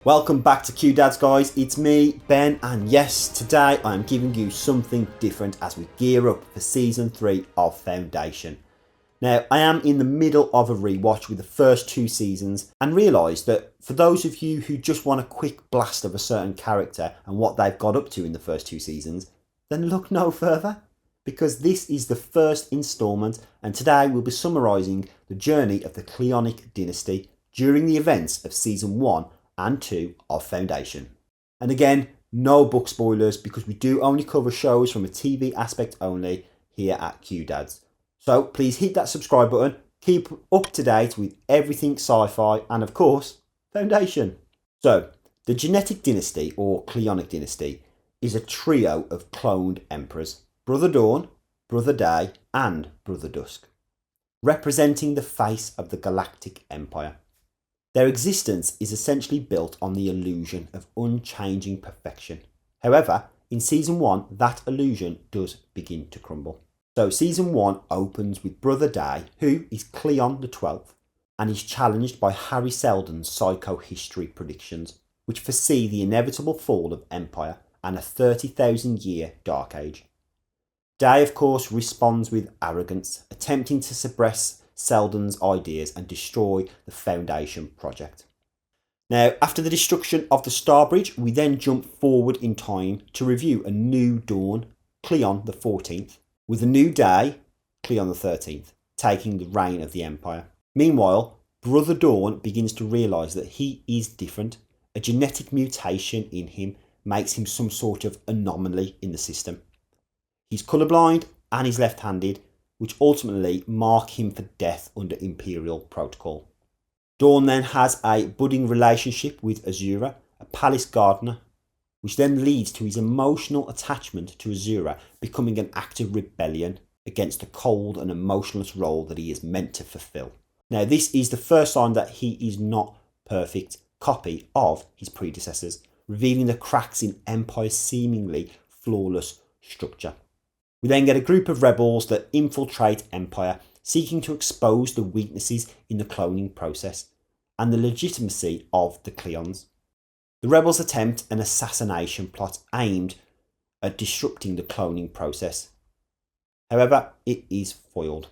Welcome back to Q-Dads, guys. It's me, Ben, and yes, today I am giving you something different as we gear up for Season 3 of Foundation. Now, I am in the middle of a rewatch with the first two seasons and realised that for those of you who just want a quick blast of a certain character and what they've got up to in the first two seasons, then look no further, because this is the first instalment and today we'll be summarising the journey of the Cleonic Dynasty during the events of Season 1 and 2 of Foundation. And again, no book spoilers because we do only cover shows from a TV aspect only here at Q-Dads. So please hit that subscribe button, keep up to date with everything sci-fi and of course, Foundation. So, the Genetic Dynasty or Cleonic Dynasty is a trio of cloned emperors, Brother Dawn, Brother Day and Brother Dusk, representing the face of the Galactic Empire. Their existence is essentially built on the illusion of unchanging perfection. However, in Season 1, that illusion does begin to crumble. So Season 1 opens with Brother Day, who is Cleon the 12th, and is challenged by Harry Seldon's psychohistory predictions, which foresee the inevitable fall of Empire and a 30,000 year Dark Age. Day, of course, responds with arrogance, attempting to suppress Seldon's ideas and destroy the Foundation project. Now, after the destruction of the Star Bridge, we then jump forward in time to review a new dawn, Cleon the 14th, with a new day, Cleon the 13th, taking the reign of the Empire. Meanwhile, Brother Dawn begins to realise that he is different. A genetic mutation in him makes him some sort of anomaly in the system. He's colourblind and he's left-handed, which ultimately mark him for death under Imperial protocol. Dawn then has a budding relationship with Azura, a palace gardener, which then leads to his emotional attachment to Azura becoming an act of rebellion against the cold and emotionless role that he is meant to fulfill. Now, this is the first sign that he is not a perfect copy of his predecessors, revealing the cracks in Empire's seemingly flawless structure. We then get a group of rebels that infiltrate Empire, seeking to expose the weaknesses in the cloning process and the legitimacy of the Cleons. The rebels attempt an assassination plot aimed at disrupting the cloning process. However, it is foiled.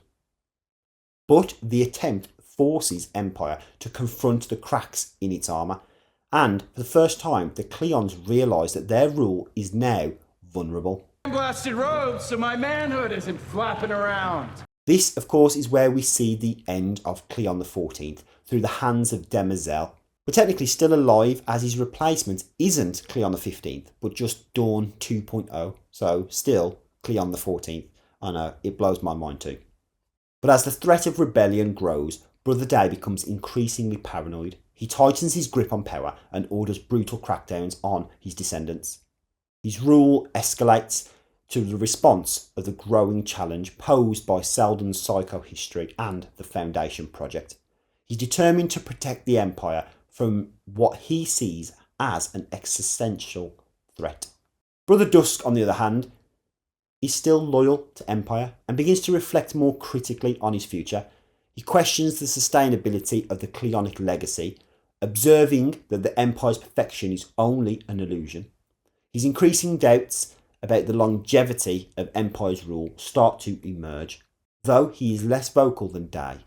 But the attempt forces Empire to confront the cracks in its armour, and for the first time, the Cleons realise that their rule is now vulnerable. Blasted robes so my manhood isn't flapping around. This, of course, is where we see the end of Cleon the 14th through the hands of Demoiselle, but technically still alive as his replacement isn't Cleon the 15th, but just Dawn 2.0, so still Cleon the 14th. I know, it blows my mind too. But as the threat of rebellion grows, Brother Day becomes increasingly paranoid. He tightens his grip on power and orders brutal crackdowns on his descendants. His rule escalates to the response of the growing challenge posed by Seldon's psychohistory and the Foundation project. He's determined to protect the Empire from what he sees as an existential threat. Brother Dusk, on the other hand, is still loyal to Empire and begins to reflect more critically on his future. He questions the sustainability of the Cleonic legacy, observing that the Empire's perfection is only an illusion. His increasing doubts about the longevity of Empire's rule start to emerge, though he is less vocal than Day.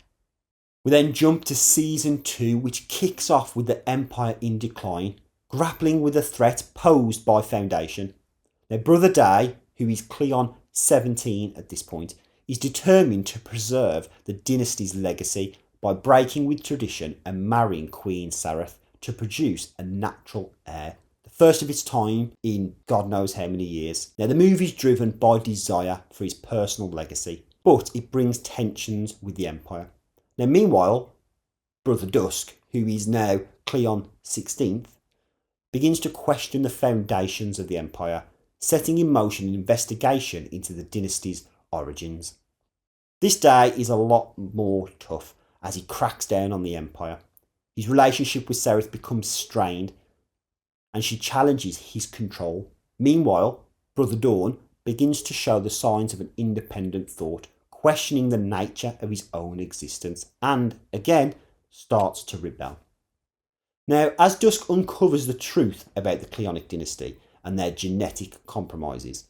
We then jump to Season 2, which kicks off with the Empire in decline, grappling with the threat posed by Foundation. Now, Brother Day, who is Cleon 17 at this point, is determined to preserve the dynasty's legacy by breaking with tradition and marrying Queen Sareth to produce a natural heir. First of its time in God knows how many years. Now, the movie is driven by desire for his personal legacy, but it brings tensions with the Empire. Now, meanwhile, Brother Dusk, who is now Cleon 16th, begins to question the foundations of the Empire, setting in motion an investigation into the dynasty's origins. This Day is a lot more tough as he cracks down on the Empire. His relationship with Sareth becomes strained, and she challenges his control. Meanwhile, Brother Dawn begins to show the signs of an independent thought, questioning the nature of his own existence, and again starts to rebel. Now, as Dusk uncovers the truth about the Cleonic Dynasty and their genetic compromises,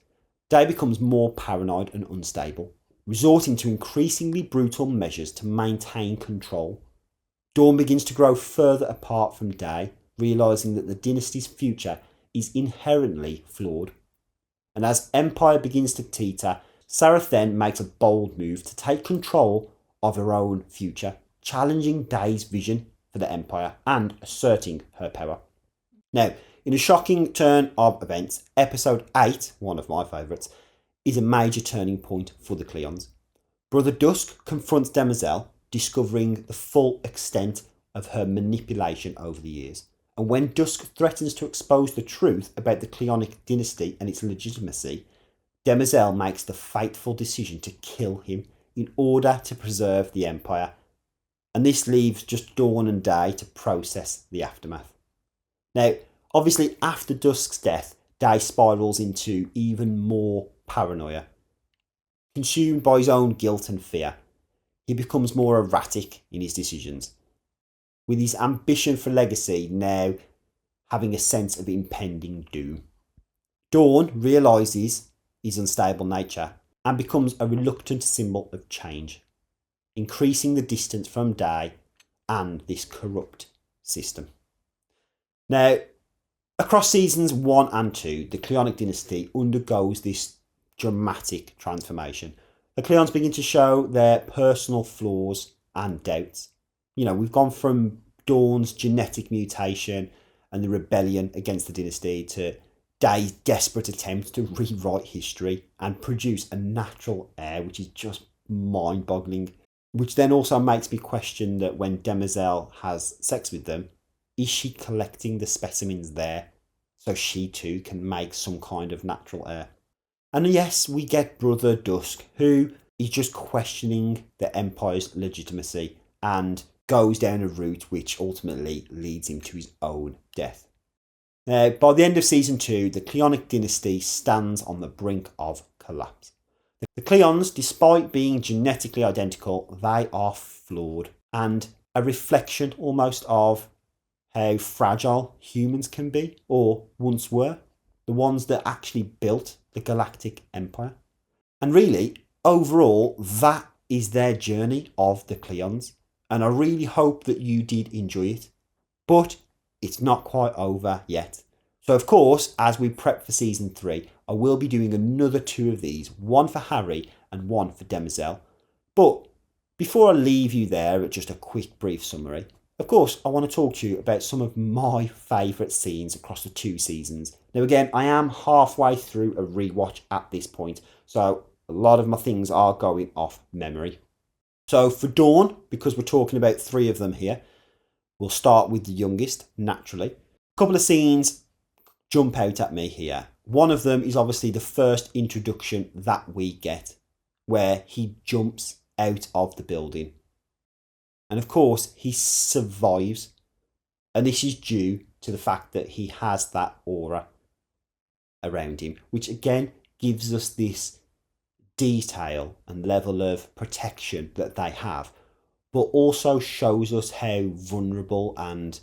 Day becomes more paranoid and unstable, resorting to increasingly brutal measures to maintain control. Dawn begins to grow further apart from Day, realising that the dynasty's future is inherently flawed. And as Empire begins to teeter, Sarah then makes a bold move to take control of her own future, challenging Day's vision for the Empire and asserting her power. Now, in a shocking turn of events, episode 8, one of my favourites, is a major turning point for the Cleons. Brother Dusk confronts Demoiselle, discovering the full extent of her manipulation over the years. And when Dusk threatens to expose the truth about the Cleonic dynasty and its legitimacy, Demoiselle makes the fateful decision to kill him in order to preserve the Empire. And this leaves just Dawn and Day to process the aftermath. Now, obviously, after Dusk's death, Day spirals into even more paranoia. Consumed by his own guilt and fear, he becomes more erratic in his decisions, with his ambition for legacy now having a sense of impending doom. Dawn realises his unstable nature and becomes a reluctant symbol of change, increasing the distance from Day and this corrupt system. Now, across seasons 1 and 2, the Cleonic dynasty undergoes this dramatic transformation. The Cleons begin to show their personal flaws and doubts. You know, we've gone from Dawn's genetic mutation and the rebellion against the dynasty to Day's desperate attempt to rewrite history and produce a natural heir, which is just mind-boggling. Which then also makes me question that when Demoiselle has sex with them, is she collecting the specimens there so she too can make some kind of natural heir? And yes, we get Brother Dusk, who is just questioning the Empire's legitimacy and goes down a route which ultimately leads him to his own death. Now, by the end of season 2, the Cleonic dynasty stands on the brink of collapse. The Cleons, despite being genetically identical, they are flawed and a reflection almost of how fragile humans can be, or once were, the ones that actually built the Galactic Empire. And really, overall, that is their journey of the Cleons, and I really hope that you did enjoy it. But it's not quite over yet. So of course, as we prep for season 3, I will be doing another 2 of these, one for Harry and one for Demoiselle. But before I leave you there at just a quick brief summary, of course, I want to talk to you about some of my favourite scenes across the 2 seasons. Now again, I am halfway through a rewatch at this point, so a lot of my things are going off memory. So for Dawn, because we're talking about 3 of them here, we'll start with the youngest, naturally. A couple of scenes jump out at me here. One of them is obviously the first introduction that we get, where he jumps out of the building. And of course, he survives. And this is due to the fact that he has that aura around him, which again gives us this detail and level of protection that they have, but also shows us how vulnerable and,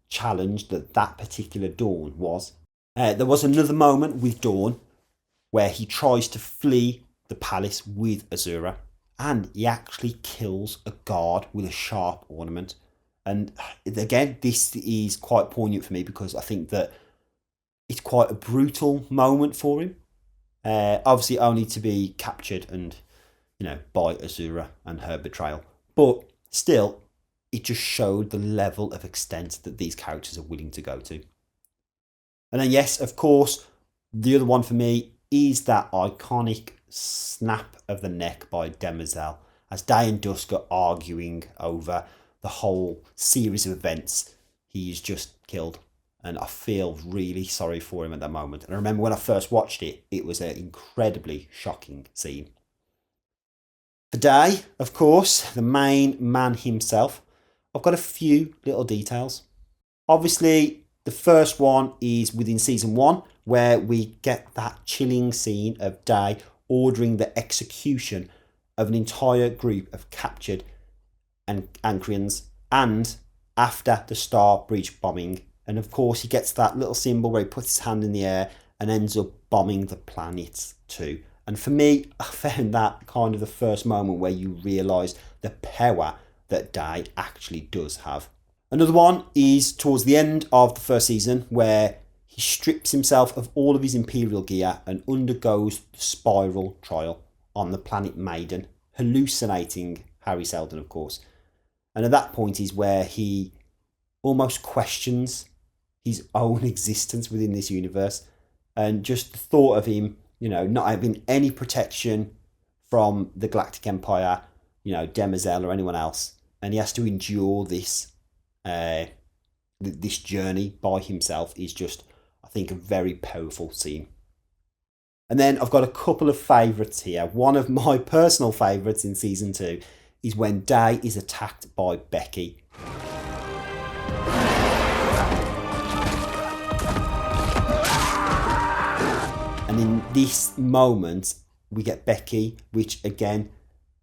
challenged that particular Dawn was. There was another moment with Dawn where he tries to flee the palace with Azura, and he actually kills a guard with a sharp ornament. And again, this is quite poignant for me because I think that it's quite a brutal moment for him. Obviously only to be captured and, by Azura and her betrayal. But still, it just showed the level of extent that these characters are willing to go to. And then yes, of course, the other one for me is that iconic snap of the neck by Demoiselle as Day and Dusk are arguing over the whole series of events he's just killed. And I feel really sorry for him at that moment. And I remember when I first watched it, it was an incredibly shocking scene. For Day, of course, the main man himself, I've got a few little details. Obviously, the first one is within season 1, where we get that chilling scene of Day ordering the execution of an entire group of captured Ancreans and after the Star Bridge bombing. And of course, he gets that little symbol where he puts his hand in the air and ends up bombing the planet too. And for me, I found that kind of the first moment where you realise the power that Day actually does have. Another one is towards the end of the first season, where he strips himself of all of his Imperial gear and undergoes the spiral trial on the planet Maiden, hallucinating Harry Seldon, of course. And at that point is where he almost questions his own existence within this universe. And just the thought of him, not having any protection from the Galactic Empire, Demerzel or anyone else. And he has to endure this this journey by himself is just, I think, a very powerful scene. And then I've got a couple of favourites here. One of my personal favourites in season 2 is when Day is attacked by Becky. And in this moment, we get Becky, which again,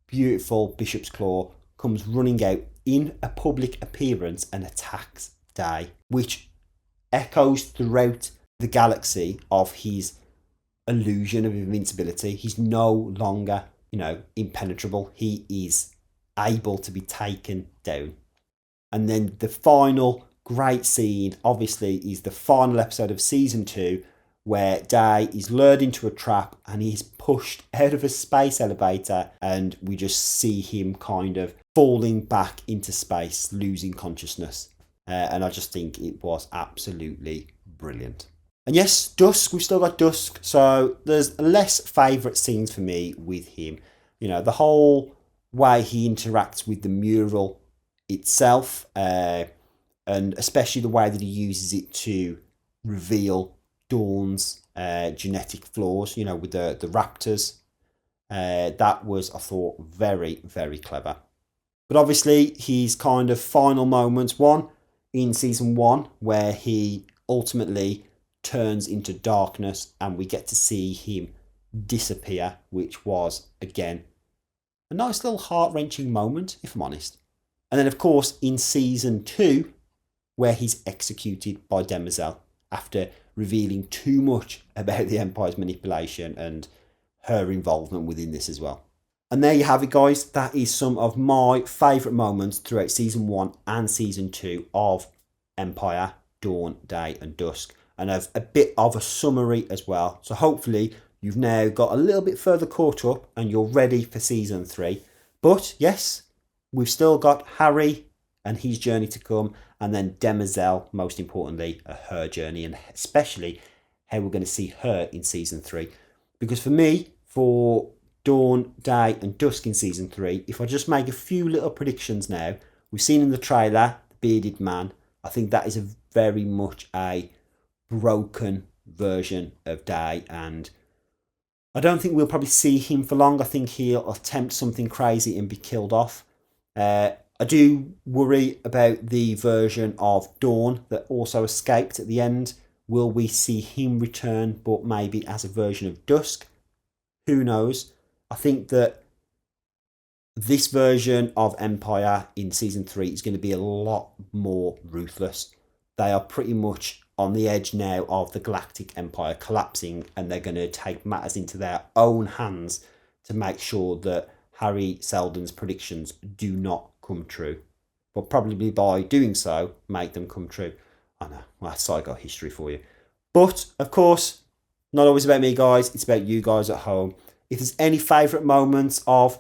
beautiful Bishop's Claw, comes running out in a public appearance and attacks Day, which echoes throughout the galaxy of his illusion of invincibility. He's no longer, impenetrable. He is able to be taken down. And then the final great scene, obviously, is the final episode of season 2, where Day is lured into a trap and he's pushed out of a space elevator, and we just see him kind of falling back into space, losing consciousness. And I just think it was absolutely brilliant. And yes, Dusk, we've still got Dusk, so there's less favourite scenes for me with him. The whole way he interacts with the mural itself, and especially the way that he uses it to reveal Dawn's genetic flaws, with the raptors. That was, I thought, very, very clever. But obviously, his kind of final moments, one in season 1, where he ultimately turns into darkness and we get to see him disappear, which was, again, a nice little heart-wrenching moment, if I'm honest. And then, of course, in season 2, where he's executed by Demerzel after revealing too much about the Empire's manipulation and her involvement within this as well. And there you have it, guys. That is some of my favourite moments throughout season 1 and season 2 of Empire, Dawn, Day and Dusk. And I've a bit of a summary as well. So hopefully you've now got a little bit further caught up and you're ready for season 3. But yes, we've still got Harry and his journey to come, and then Demerzel, most importantly, her journey, and especially how we're going to see her in season 3. Because for me, for Dawn, Day and Dusk in season 3, if I just make a few little predictions now, we've seen in the trailer, the bearded man. I think that is a very much a broken version of Day, and I don't think we'll probably see him for long. I think he'll attempt something crazy and be killed off. I do worry about the version of Dawn that also escaped at the end. Will we see him return, but maybe as a version of Dusk? Who knows? I think that this version of Empire in season 3 is going to be a lot more ruthless. They are pretty much on the edge now of the Galactic Empire collapsing, and they're going to take matters into their own hands to make sure that Harry Seldon's predictions do not come true. But probably by doing so, make them come true. I know, well, that's Psycho history for you. But, of course, not always about me, guys. It's about you guys at home. If there's any favourite moments of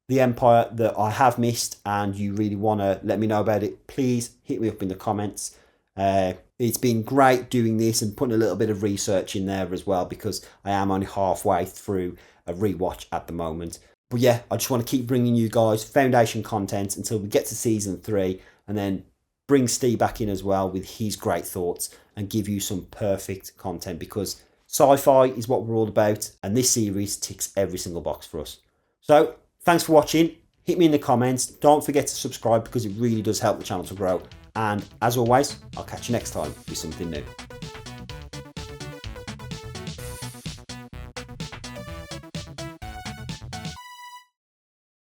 the Empire that I have missed and you really want to let me know about it, please hit me up in the comments. It's been great doing this and putting a little bit of research in there as well, because I am only halfway through a rewatch at the moment. But yeah, I just want to keep bringing you guys Foundation content until we get to season 3, and then bring Steve back in as well with his great thoughts and give you some perfect content, because sci-fi is what we're all about, and this series ticks every single box for us. So thanks for watching. Hit me in the comments. Don't forget to subscribe, because it really does help the channel to grow. And as always, I'll catch you next time with something new.